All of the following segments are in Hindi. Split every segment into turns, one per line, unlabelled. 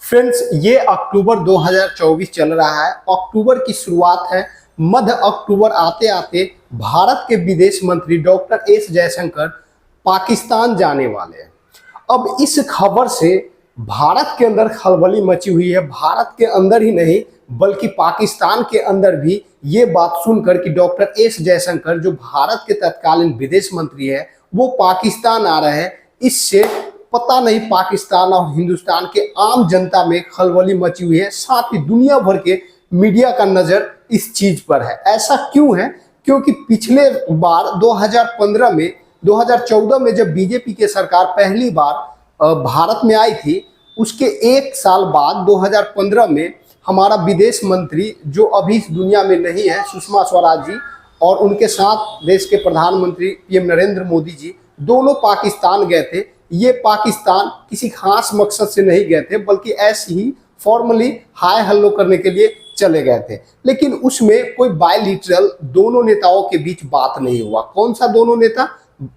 फ्रेंड्स, ये अक्टूबर 2024 चल रहा है। अक्टूबर की शुरुआत है। मध्य अक्टूबर आते आते भारत के विदेश मंत्री डॉक्टर एस जयशंकर पाकिस्तान जाने वाले हैं। अब इस खबर से भारत के अंदर खलबली मची हुई है। भारत के अंदर ही नहीं बल्कि पाकिस्तान के अंदर भी ये बात सुनकर कि डॉक्टर एस जयशंकर जो भारत के तत्कालीन विदेश मंत्री है वो पाकिस्तान आ रहे हैं, इससे पता नहीं पाकिस्तान और हिंदुस्तान के आम जनता में खलबली मची हुई है। साथ ही दुनिया भर के मीडिया का नजर इस चीज पर है। ऐसा क्यों है? क्योंकि पिछले बार 2014 में जब बीजेपी की सरकार पहली बार भारत में आई थी, उसके एक साल बाद 2015 में हमारा विदेश मंत्री जो अभी इस दुनिया में नहीं है, सुषमा स्वराज जी, और उनके साथ देश के प्रधानमंत्री पीएम नरेंद्र मोदी जी दोनों पाकिस्तान गए थे। ये पाकिस्तान किसी खास मकसद से नहीं गए थे बल्कि ऐसे ही फॉर्मली हाय हेलो करने के लिए चले गए थे। लेकिन उसमें कोई बायलिटरल दोनों नेताओं के बीच बात नहीं हुआ। कौन सा दोनों नेता?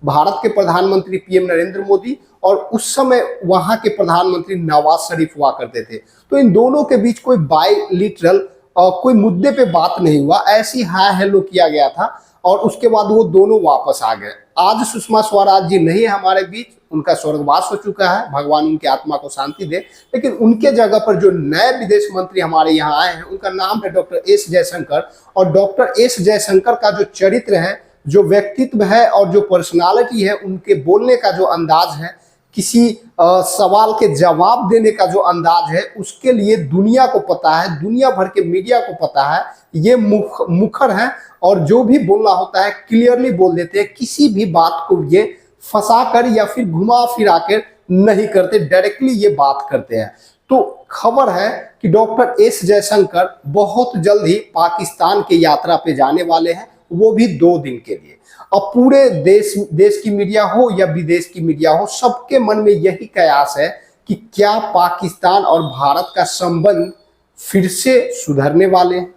भारत के प्रधानमंत्री पीएम नरेंद्र मोदी और उस समय वहां के प्रधानमंत्री नवाज शरीफ हुआ करते थे। तो इन दोनों के बीच कोई बायलिटरल कोई मुद्दे पे बात नहीं हुआ, ऐसी हाय हेलो किया गया था और उसके बाद वो दोनों वापस आ गए। आज सुषमा स्वराज जी नहीं है हमारे बीच, उनका स्वर्गवास हो चुका है, भगवान उनकी आत्मा को शांति दे। लेकिन उनके जगह पर जो नए विदेश मंत्री हमारे यहाँ आए हैं उनका नाम है डॉक्टर एस जयशंकर। और डॉक्टर एस जयशंकर का जो चरित्र है, जो व्यक्तित्व है और जो पर्सनालिटी है, उनके बोलने का जो अंदाज है, किसी सवाल के जवाब देने का जो अंदाज है, उसके लिए दुनिया को पता है, दुनिया भर के मीडिया को पता है। ये मुखर है और जो भी बोलना होता है क्लियरली बोल देते हैं। किसी भी बात को ये फंसा कर या फिर घुमा फिरा कर नहीं करते, डायरेक्टली ये बात करते हैं। तो खबर है कि डॉक्टर एस जयशंकर बहुत जल्द ही पाकिस्तान की यात्रा पे जाने वाले हैं, वो भी 2 दिन के लिए। अब पूरे देश की मीडिया हो या विदेश की मीडिया हो, सबके मन में यही कयास है कि क्या पाकिस्तान और भारत का संबंध फिर से सुधरने वाले हैं।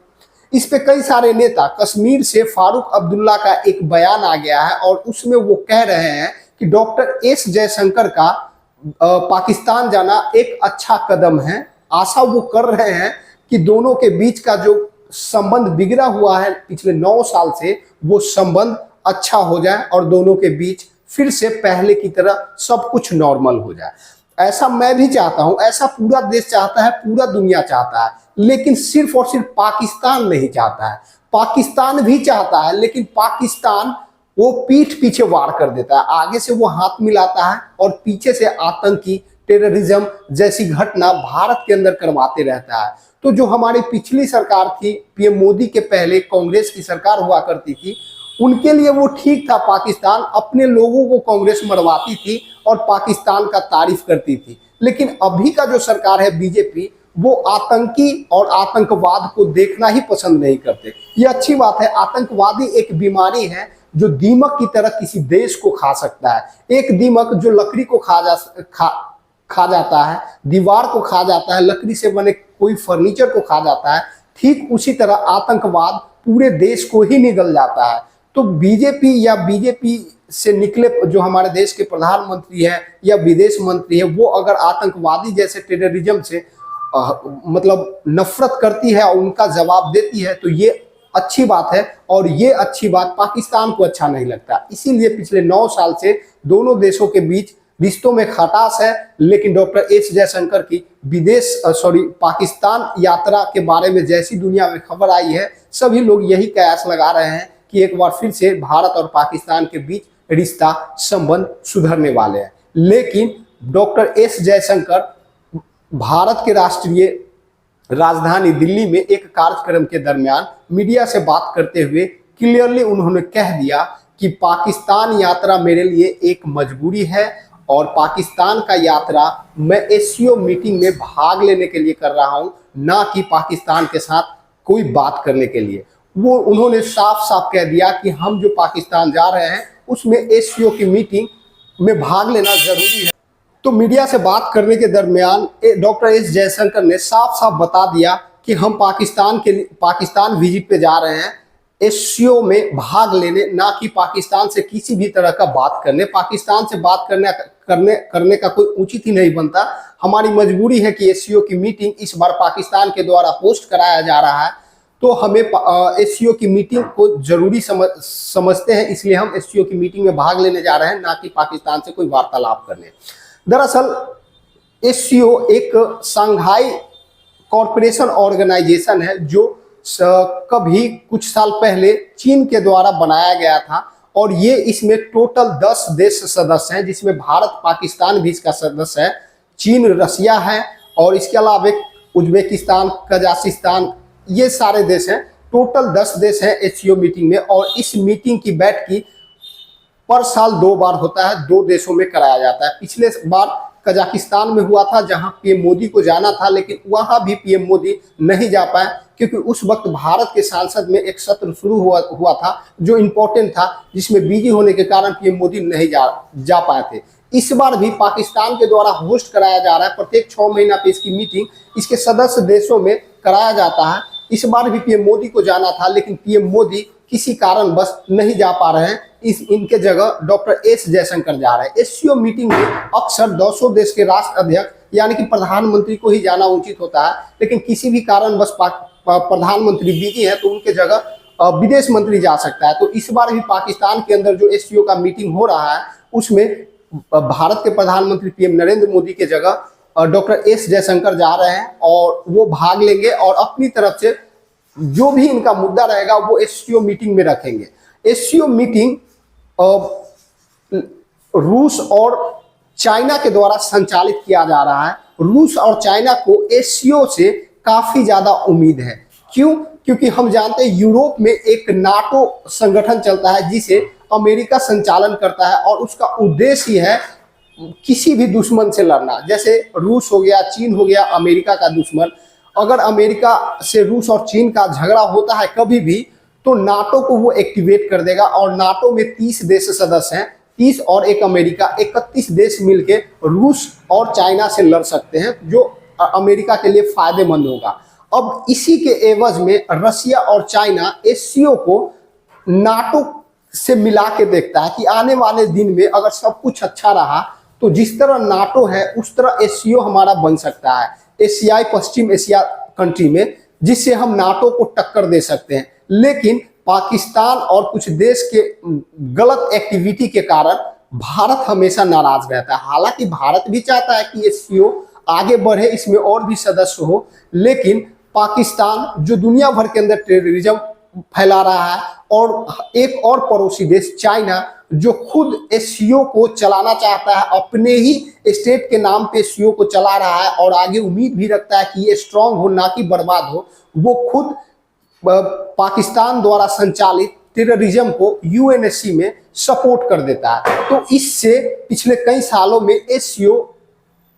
इस पे कई सारे नेता, कश्मीर से फारूक अब्दुल्ला का एक बयान आ गया है और उसमें वो कह रहे हैं कि डॉक्टर एस जयशंकर का पाकिस्तान जाना एक अच्छा कदम है। आशा वो कर रहे हैं कि दोनों के बीच का जो संबंध बिगड़ा हुआ है पिछले 9 साल से, वो संबंध अच्छा हो जाए और दोनों के बीच फिर से पहले की तरह सब कुछ नॉर्मल हो जाए। ऐसा मैं भी चाहता हूं, ऐसा पूरा देश चाहता है, पूरा दुनिया चाहता है। लेकिन सिर्फ और सिर्फ पाकिस्तान नहीं चाहता है, पाकिस्तान भी चाहता है, लेकिन पाकिस्तान वो पीठ पीछे वार कर देता है। आगे से वो हाथ मिलाता है और पीछे से आतंकी, टेररिज्म जैसी घटना भारत के अंदर करवाते रहता है। तो जो हमारी पिछली सरकार थी, पीएम मोदी के पहले कांग्रेस की सरकार हुआ करती थी, उनके लिए वो ठीक था। पाकिस्तान अपने लोगों को कांग्रेस मरवाती थी और पाकिस्तान का तारीफ करती थी। लेकिन अभी का जो सरकार है बीजेपी, वो आतंकी और आतंकवाद को देखना ही पसंद नहीं करते। ये अच्छी बात है। आतंकवादी एक बीमारी है जो दीमक की तरह किसी देश को खा सकता है। एक दीमक जो लकड़ी को खा जाता है, दीवार को खा जाता है, लकड़ी से बने कोई फर्नीचर को खा जाता है, ठीक उसी तरह आतंकवाद पूरे देश को ही निगल जाता है। तो बीजेपी या बीजेपी से निकले जो हमारे देश के प्रधानमंत्री है या विदेश मंत्री है, वो अगर आतंकवादी जैसे टेररिज्म से मतलब नफरत करती है और उनका जवाब देती है, तो ये अच्छी बात है। और ये अच्छी बात पाकिस्तान को अच्छा नहीं लगता। इसीलिए पिछले 9 साल से दोनों देशों के बीच रिश्तों में खटास है। लेकिन डॉक्टर एस जयशंकर की पाकिस्तान यात्रा के बारे में जैसी दुनिया में खबर आई है, सभी लोग यही कयास लगा रहे हैं कि एक बार फिर से भारत और पाकिस्तान के बीच रिश्ता संबंध सुधरने वाले हैं। लेकिन डॉक्टर एस जयशंकर भारत के राष्ट्रीय राजधानी दिल्ली में एक कार्यक्रम के दरमियान मीडिया से बात करते हुए क्लियरली उन्होंने कह दिया कि पाकिस्तान यात्रा मेरे लिए एक मजबूरी है और पाकिस्तान का यात्रा मैं एससीओ मीटिंग में भाग लेने के लिए कर रहा हूं, ना कि पाकिस्तान के साथ कोई बात करने के लिए। वो उन्होंने साफ साफ कह दिया कि हम जो पाकिस्तान जा रहे हैं उसमें एससीओ की मीटिंग में भाग लेना जरूरी है। तो मीडिया से बात करने के दरमियान डॉक्टर एस जयशंकर ने साफ साफ बता दिया कि हम पाकिस्तान विजिट पे जा रहे हैं एससीओ में भाग लेने, ना कि पाकिस्तान से किसी भी तरह का बात करने। पाकिस्तान से बात करने करने का कोई उचित ही नहीं बनता। हमारी मजबूरी है कि एससीओ की मीटिंग इस बार पाकिस्तान के द्वारा होस्ट कराया जा रहा है, तो हमें एससीओ की मीटिंग को जरूरी समझते हैं, इसलिए हम एससीओ की मीटिंग में भाग लेने जा रहे हैं, ना कि पाकिस्तान से कोई वार्तालाप करने। दरअसल एससीओ एक संघाई कॉरपोरेशन ऑर्गेनाइजेशन है जो कभी कुछ साल पहले चीन के द्वारा बनाया गया था, और ये इसमें टोटल 10 देश सदस्य हैं, जिसमें भारत पाकिस्तान भी इसका सदस्य है, चीन रसिया है, और इसके अलावा उज्बेकिस्तान, कजाकिस्तान, ये सारे देश हैं। टोटल 10 देश हैं एससीओ मीटिंग में, और इस मीटिंग की बैठक पर साल 2 बार होता है, 2 देशों में कराया जाता है। पिछले बार कजाकिस्तान में हुआ था, जहां पीएम मोदी को जाना था, लेकिन वहां भी पीएम मोदी नहीं जा पाए, क्योंकि उस वक्त भारत के संसद में एक सत्र शुरू हुआ था जो इम्पोर्टेंट था, जिसमें बिजी होने के कारण पीएम मोदी नहीं जा पाए थे। इस बार भी पाकिस्तान के द्वारा होस्ट कराया जा रहा है, प्रत्येक 6 महीना पे इसकी मीटिंग इसके सदस्य देशों में कराया जाता है। इस बार भी पीएम मोदी को जाना था, लेकिन पीएम मोदी किसी कारण बस नहीं जा पा रहे हैं। इनके जगह डॉक्टर एस जयशंकर जा रहे हैं। एससीओ मीटिंग में अक्सर 200 देश के राष्ट्र अध्यक्ष यानी कि प्रधानमंत्री को ही जाना उचित होता है, लेकिन किसी भी कारण बस प्रधानमंत्री बिजी है, तो उनके जगह विदेश मंत्री जा सकता है। तो इस बार भी पाकिस्तान के अंदर जो एससीओ का मीटिंग हो रहा है, उसमें भारत के प्रधानमंत्री पीएम नरेंद्र मोदी के जगह डॉक्टर एस जयशंकर जा रहे हैं, और वो भाग लेंगे और अपनी तरफ से जो भी इनका मुद्दा रहेगा वो एससीओ मीटिंग में रखेंगे। एससीओ मीटिंग रूस और चाइना के द्वारा संचालित किया जा रहा है। रूस और चाइना को एससीओ से काफी ज्यादा उम्मीद है। क्यों? क्योंकि हम जानते हैं यूरोप में एक नाटो संगठन चलता है जिसे अमेरिका संचालन करता है, और उसका उद्देश्य ही है किसी भी दुश्मन से लड़ना। जैसे रूस हो गया, चीन हो गया अमेरिका का दुश्मन। अगर अमेरिका से रूस और चीन का झगड़ा होता है कभी भी, तो नाटो को वो एक्टिवेट कर देगा, और नाटो में 30 देश सदस्य हैं, 30 और एक अमेरिका, 31 देश मिलके रूस और चाइना से लड़ सकते हैं, जो अमेरिका के लिए फायदेमंद होगा। अब इसी के एवज में रसिया और चाइना एससीओ को नाटो से मिला के देखता है कि आने वाले दिन में अगर सब कुछ अच्छा रहा, तो जिस तरह नाटो है उस तरह एससीओ हमारा बन सकता है एशियाई, पश्चिम एशिया कंट्री में, जिससे हम नाटो को टक्कर दे सकते हैं। लेकिन पाकिस्तान और कुछ देश के गलत एक्टिविटी के कारण भारत हमेशा नाराज रहता है। हालांकि भारत भी चाहता है कि एससीओ आगे बढ़े, इसमें और भी सदस्य हो, लेकिन पाकिस्तान जो दुनिया भर के अंदर टेररिज्म फैला रहा है, और एक और पड़ोसी देश चाइना जो खुद एससीओ को चलाना चाहता है, अपने ही स्टेट के नाम पे एससीओ को चला रहा है, और आगे उम्मीद भी रखता है कि ये स्ट्रांग हो, ना कि बर्बाद हो। वो खुद पाकिस्तान द्वारा संचालित टेररिज्म को यूएनएससी में सपोर्ट कर देता है। तो इससे पिछले कई सालों में एससीओ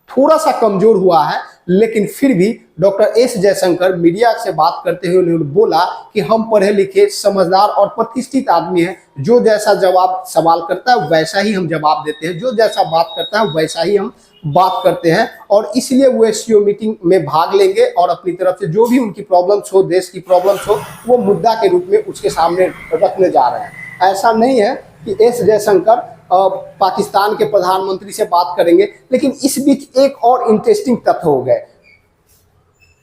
थोड़ा सा कमजोर हुआ है, लेकिन फिर भी डॉक्टर एस जयशंकर मीडिया से बात करते हुए उन्होंने बोला कि हम पढ़े लिखे, समझदार और प्रतिष्ठित आदमी हैं, जो जैसा जवाब सवाल करता है वैसा ही हम जवाब देते हैं, जो जैसा बात करता है वैसा ही हम बात करते हैं, और इसलिए वो एससीओ मीटिंग में भाग लेंगे और अपनी तरफ से जो भी उनकी प्रॉब्लम्स हो, देश की प्रॉब्लम्स हो, वो मुद्दा के रूप में उसके सामने रखने जा रहे हैं। ऐसा नहीं है कि एस जयशंकर पाकिस्तान के प्रधानमंत्री से बात करेंगे। लेकिन इस बीच एक और इंटरेस्टिंग तथ्य हो गए।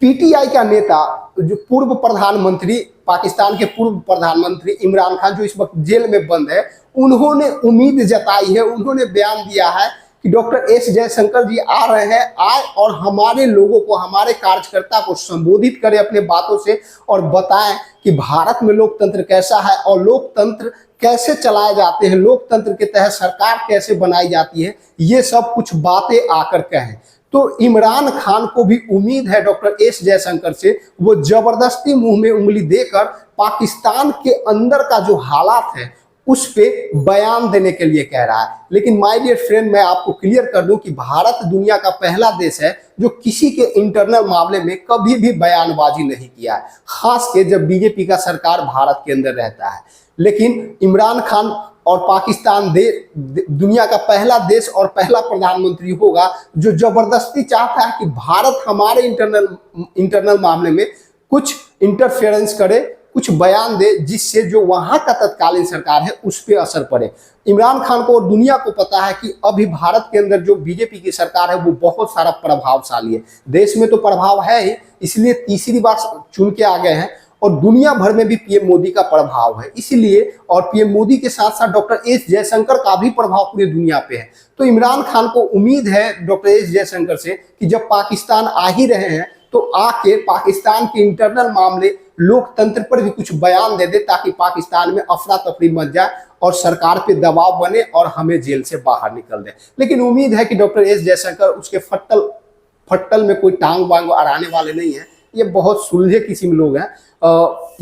पीटीआई का नेता, जो पूर्व प्रधानमंत्री, पाकिस्तान के पूर्व प्रधानमंत्री इमरान खान, जो इस वक्त जेल में बंद है, उन्होंने उम्मीद जताई है, उन्होंने बयान दिया है कि डॉक्टर एस जयशंकर जी आ रहे हैं, आए और हमारे लोगों को, हमारे कार्यकर्ता को संबोधित करें अपने बातों से, और बताएं कि भारत में लोकतंत्र कैसा है और लोकतंत्र कैसे चलाए जाते हैं, लोकतंत्र के तहत सरकार कैसे बनाई जाती है, ये सब कुछ बातें आकर कहें। तो इमरान खान को भी उम्मीद है डॉक्टर एस जयशंकर से, वो जबरदस्ती मुंह में उंगली देकर पाकिस्तान के अंदर का जो हालात है उस पे बयान देने के लिए कह रहा है। लेकिन माय डियर फ्रेंड, मैं आपको क्लियर कर दूं कि भारत दुनिया का पहला देश है जो किसी के इंटरनल मामले में कभी भी बयानबाजी नहीं किया है, खास के जब बीजेपी का सरकार भारत के अंदर रहता है। लेकिन इमरान खान और पाकिस्तान दुनिया का पहला देश और पहला प्रधानमंत्री होगा जो जबरदस्ती चाहता है कि भारत हमारे इंटरनल मामले में कुछ इंटरफेरेंस करे, कुछ बयान दे जिससे जो वहां का तत्कालीन सरकार है उस पर असर पड़े। इमरान खान को और दुनिया को पता है कि अभी भारत के अंदर जो बीजेपी की सरकार है वो बहुत सारा प्रभावशाली है, देश में तो प्रभाव है ही, इसलिए तीसरी बार चुन के आ गए हैं, और दुनिया भर में भी पीएम मोदी का प्रभाव है इसलिए, और पीएम मोदी के साथ साथ डॉक्टर एस जयशंकर का भी प्रभाव पूरी दुनिया पे है। तो इमरान खान को उम्मीद है डॉक्टर एस जयशंकर से कि जब पाकिस्तान आ ही रहे हैं तो आके पाकिस्तान के इंटरनल मामले, लोकतंत्र पर भी कुछ बयान दे दे, ताकि पाकिस्तान में अफरा तफरी मच जाए और सरकार पे दबाव बने और हमें जेल से बाहर निकल दे। लेकिन उम्मीद है कि डॉक्टर एस जयशंकर उसके फट्टल में कोई टांग वांग अड़ाने वाले नहीं है, ये बहुत सुलझे किस्म लोग हैं।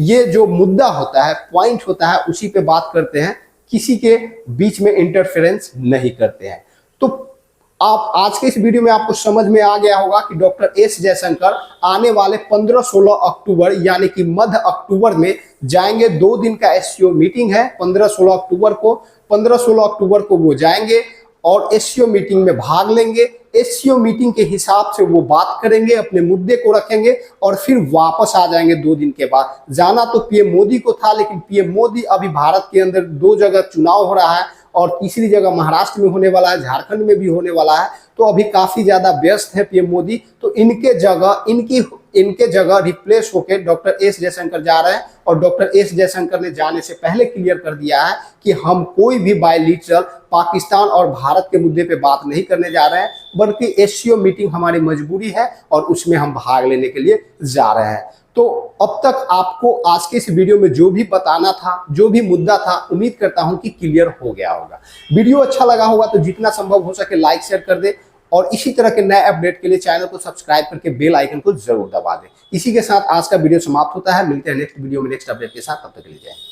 ये जो मुद्दा होता है, पॉइंट होता है, उसी पे बात करते हैं, किसी के बीच में इंटरफेरेंस नहीं करते हैं। तो आप आज के इस वीडियो में आपको समझ में आ गया होगा कि डॉक्टर एस जयशंकर आने वाले 15-16 अक्टूबर यानी कि मध्य अक्टूबर में जाएंगे। 2 दिन का एससीओ मीटिंग है 15-16 अक्टूबर को। 15-16 अक्टूबर को वो जाएंगे और एससीओ मीटिंग में भाग लेंगे। एससीओ मीटिंग के हिसाब से वो बात करेंगे, अपने मुद्दे को रखेंगे और फिर वापस आ जाएंगे 2 दिन के बाद। जाना तो पीएम मोदी को था, लेकिन पीएम मोदी अभी भारत के अंदर 2 जगह चुनाव हो रहा है और तीसरी जगह महाराष्ट्र में होने वाला है, झारखंड में भी होने वाला है, तो अभी काफी ज्यादा व्यस्त है पीएम मोदी। तो इनके जगह रिप्लेस होकर डॉक्टर एस जयशंकर जा रहे हैं, और डॉक्टर एस जयशंकर ने जाने से पहले क्लियर कर दिया है कि हम कोई भी बायलैटरल पाकिस्तान और भारत के मुद्दे पे बात नहीं करने जा रहे हैं, बल्कि एससीओ मीटिंग हमारी मजबूरी है और उसमें हम भाग लेने के लिए जा रहे हैं। तो अब तक आपको आज के इस वीडियो में जो भी बताना था, जो भी मुद्दा था, उम्मीद करता हूं कि क्लियर हो गया होगा। वीडियो अच्छा लगा होगा तो जितना संभव हो सके लाइक शेयर कर दे, और इसी तरह के नए अपडेट के लिए चैनल को सब्सक्राइब करके बेल आइकन को जरूर दबा दें। इसी के साथ आज का वीडियो समाप्त होता है। मिलते हैं नेक्स्ट वीडियो में नेक्स्ट अपडेट के साथ, तब तक के लिए जय हिंद।